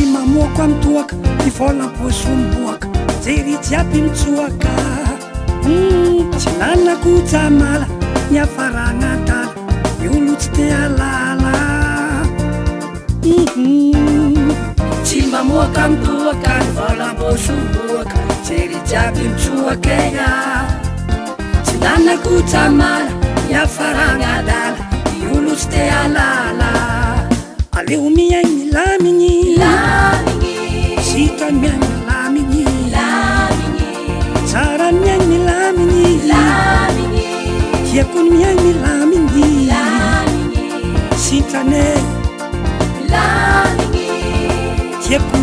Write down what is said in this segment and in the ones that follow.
Ty mamoako am toaka ty volam-posomboaka jery jiaby mitsoaka tsy nanako jamala ny afaragna dala ny olo tsy te alala tsy mamoaka am toaka ny volam-posomboaka jery jiaby mitsoaka tsy nanako jamala ny afaragna dala ny olo tsy te alala aleo miaigny milamigny sitrany miaigny milamigny tsara ny miaigny milamigny tiako ny miaigny milamigny sitrane tiako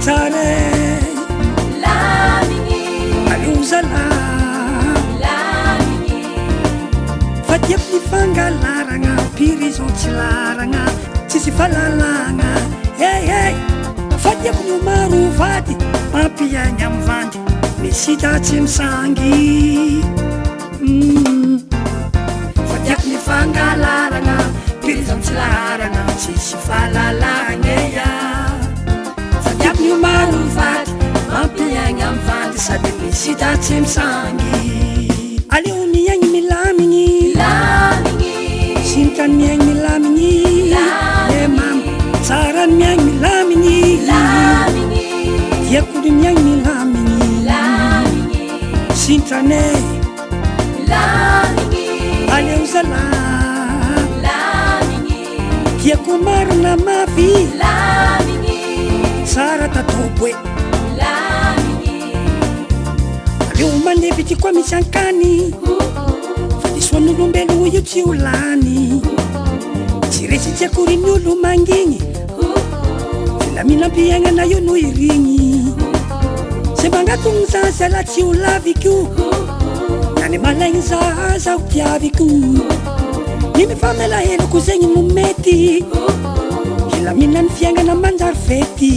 tsara aleo zala fa tiako ny fangalaragna prison tsy laragna tsisy fahalalagna fa tiako ny maro vady mampiaigny amy vandy misita tsy misangy fa tiako ny fangalaragna prison tsy laragna tsisy fahalalagna fa tiako ny maro vady mampiaigny amy vandy sady misita tsy misangy aleo miaigny milamigny simtra ny miaigny milamigny mama tsara ny miaigny milamigny tiako ny miaigny milamigny sintrane aleo zala tiako marina mafy tsara tatoboe aleo manevitry koa misy ankany fa disoan'olombelo io tsy olany tsy resy tsy akorin'ny olo mangigny la minampiaignana io no irigny se magnatogny zazy ala tsy ho laviko nany malaigny zaho tiaviko ny mifamelahelako zegny no mety la minany fiaignana manjary fety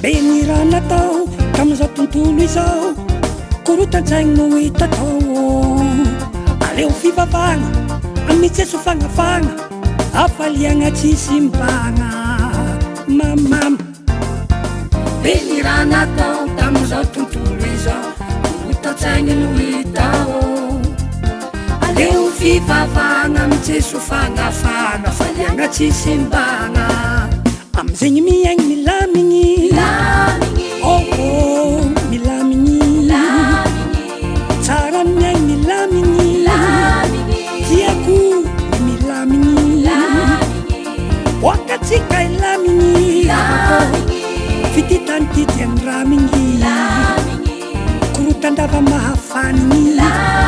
be ny raha natao tamizao tontolo izao korotan-tsaigny no hita tao aleo fivavagna amitsyeso fagnafagna afaliagna tsisy mbagna mamama be ny raha natao tamizao tontolo izao korotan-tsaigny no hitao aleo fivavagna amitsyeso fagnafagna afaliagna tsisy mbagna amizegny miaigny milamigny milamigny tsara ny miaigny milamigny tiako milamigny oakatsika ilamigny fititany tidiany ramigny korotandava mahafanigny